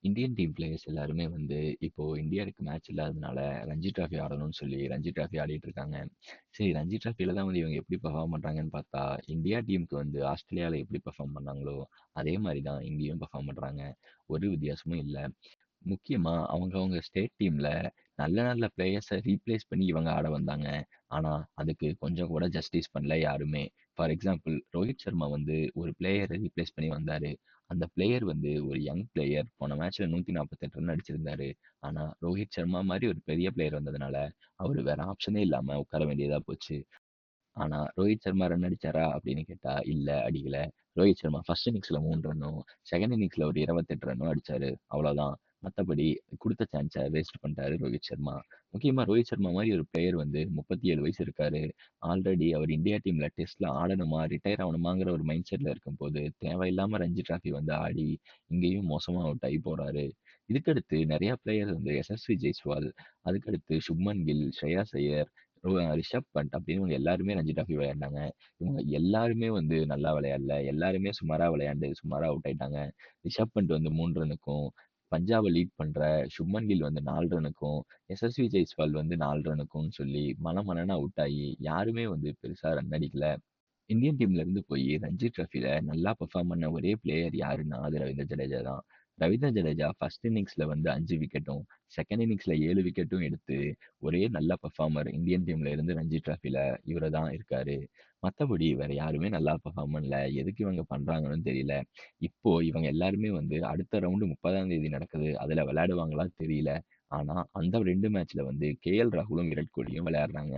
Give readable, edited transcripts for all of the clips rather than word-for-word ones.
Indian team players எல்லாருமே வந்து இப்போ இந்தியாவுக்கு மேட்ச் இல்லாததுனால ரஞ்சி டிராஃபி ஆடணும்னு சொல்லி ரஞ்சி டிராஃபி ஆடிட்டு இருக்காங்க. சரி, ரஞ்சி டிராஃபில தான் வந்து இவங்க எப்படி பெர்ஃபார்ம் பண்றாங்கன்னு பார்த்தா, இந்தியா டீமுக்கு வந்து ஆஸ்திரேலியாவில் எப்படி பெர்ஃபார்ம் பண்ணாங்களோ அதே மாதிரி தான் இங்கேயும் பெர்ஃபார்ம் பண்றாங்க. ஒரு வித்தியாசமும் இல்லை. முக்கியமா அவங்க ஸ்டேட் டீம்ல நல்ல நல்ல பிளேயர்ஸ ரீப்ளேஸ் பண்ணி இவங்க ஆட வந்தாங்க. ஆனா, அதுக்கு கொஞ்சம் கூட ஜஸ்டிஸ் பண்ணல யாருமே. ஃபார் எக்ஸாம்பிள் ரோஹித் சர்மா வந்து ஒரு பிளேயர ரீப்ளேஸ் பண்ணி வந்தாரு. அந்த பிளேயர் வந்து ஒரு யங் பிளேயர். போன மேட்ச்ல 148 ரன் அடிச்சிருந்தாரு. ஆனா, ரோஹித் சர்மா மாரி ஒரு பெரிய பிளேயர் வந்ததுனால, அவரு வேற ஆப்ஷனே இல்லாம உட்கார வேண்டியதா போச்சு. ஆனா, ரோஹித் சர்மா ரன் அடிச்சாரா அப்படின்னு கேட்டா, இல்ல அடிக்கல. ரோஹித் சர்மா ஃபர்ஸ்ட் இன்னிங்ஸ்ல 3 ரன்னும், செகண்ட் இன்னிங்ஸ்ல ஒரு 28 ரன்னும் அடிச்சாரு. அவ்வளவுதான். மத்தபடி குடுத்த சான்ஸ வேஸ்ட் பண்ணிட்டாரு ரோஹித் சர்மா. முக்கியமா ரோஹித் சர்மா மாரி ஒரு பிளேயர் வந்து 37 வயசு இருக்காரு. ஆல்ரெடி அவர் இந்தியா டீம்ல டெஸ்ட்ல ஆடணுமா, ரிட்டயர் ஆகணுமாங்கிற ஒரு மைண்ட் செட்ல இருக்கும்போது, தேவையில்லாம ரஞ்சி டிராஃபி வந்து ஆடி, இங்கேயும் மோசமா அவுட் ஆகி போறாரு. இதுக்கடுத்து நெறைய பிளேயர் வந்து எஸ்எஸ்வி ஜெய்ஸ்வால், அதுக்கடுத்து சுப்மன் கில், ஸ்ரேயாஸ் ஐயர், ரிஷப் பண்ட் அப்படின்னு இவங்க எல்லாருமே ரஞ்சி டிராஃபி விளையாண்டாங்க. இவங்க எல்லாருமே வந்து நல்லா விளையாடல. எல்லாருமே சுமாரா விளையாண்டு சுமாரா அவுட் ஆயிட்டாங்க. ரிஷப் பண்ட் வந்து 3 ரன்னுக்கும், பஞ்சாப லீட் பண்ற சுப்மன் கில் வந்து 4 ரன்னுக்கும், எஸ்எஸ்வி ஜெய்ஸ்வால் வந்து 4 ரன்னுக்கும்னு சொல்லி மனமனன்னு அவுட் ஆகி யாருமே வந்து பெருசா ரன் அடிக்கல. இந்தியன் டீம்ல இருந்து போய் ரஞ்சி டிராஃபில நல்லா பெர்ஃபார்ம் பண்ண ஒரே பிளேயர் யாருன்னா அது ரவீந்திர ஜடேஜா தான். ரவீந்திர ஜடேஜா ஃபர்ஸ்ட் இன்னிங்ஸ்ல வந்து 5 விக்கெட்டும், செகண்ட் இன்னிங்ஸ்ல 7 விக்கெட்டும் எடுத்து ஒரே நல்ல பெர்ஃபார்மர் இந்தியன் டீம்ல இருந்து ரஞ்சி டிராஃபில இவரு தான் இருக்காரு. மத்தபடி வேற யாருமே நல்லா பெர்ஃபார்ம் பண்ணல. எதுக்கு இவங்க பண்றாங்கன்னு தெரியல. இப்போ இவங்க எல்லாருமே வந்து அடுத்த ரவுண்டு 30ஆம் தேதி நடக்குது. அதுல விளையாடுவாங்களா தெரியல. ஆனா அந்த 2 மேட்ச்ல வந்து கேஎல் ராகுலும், விராட் கோலியும் விளையாடுறாங்க.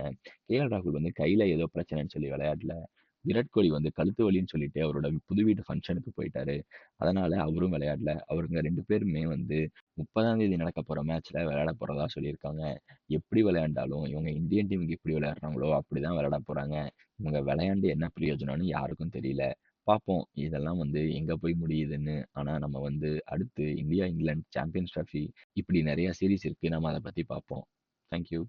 கேஎல் ராகுல் வந்து கையில ஏதோ பிரச்சனைன்னு சொல்லி விளையாடல. விராட் கோலி வந்து கழுத்து வலின்னு சொல்லிட்டு அவரோட புது வீட்டு ஃபங்ஷனுக்கு போயிட்டாரு. அதனால அவரும் விளையாடல. அவருங்க 2 பேருமே வந்து 30ஆம் தேதி நடக்க போற மேட்ச்ல விளையாட போறதா சொல்லியிருக்காங்க. எப்படி விளையாண்டாலும் இவங்க இந்தியன் டீமுக்கு எப்படி விளையாடுறாங்களோ அப்படிதான் விளையாட போறாங்க. இவங்க விளையாண்டு என்ன பிரயோஜனம்னு யாருக்கும் தெரியல. பார்ப்போம் இதெல்லாம் வந்து எங்க போய் முடியுதுன்னு. ஆனா நம்ம வந்து அடுத்து இந்தியா, இங்கிலாந்து சாம்பியன்ஸ் டிராஃபி இப்படி நெறைய சீரிஸ் இருக்கு. நம்ம அத பத்தி பார்ப்போம். Thank you.